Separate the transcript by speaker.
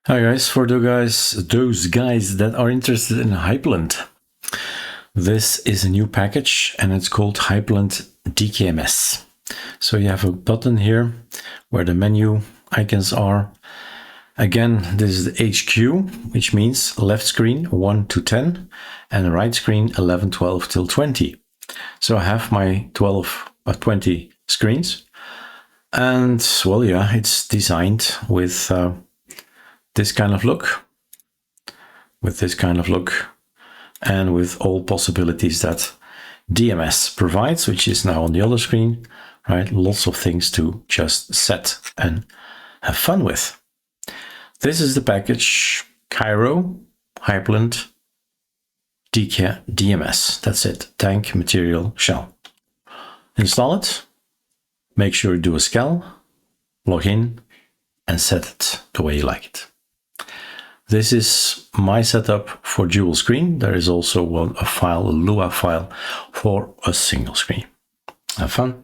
Speaker 1: Hi guys, for those guys that are interested in Highland, this is a new package and it's called Highland-dms. So you have a button here where the menu icons are. Again, this is the HQ, which means left screen 1 to 10 and right screen 11, 12 till 20. So I have my 20 screens, and well, yeah, it's designed with this kind of look, and with all possibilities that DMS provides, which is now on the other screen, right? Lots of things to just set and have fun with. This is the package Kiro-hyprland-dms. That's it, Dank Material Shell. Install it, make sure you do a scan, log in, and set it the way you like it. This is my setup for dual screen. There is also a Lua file for a single screen. Have fun.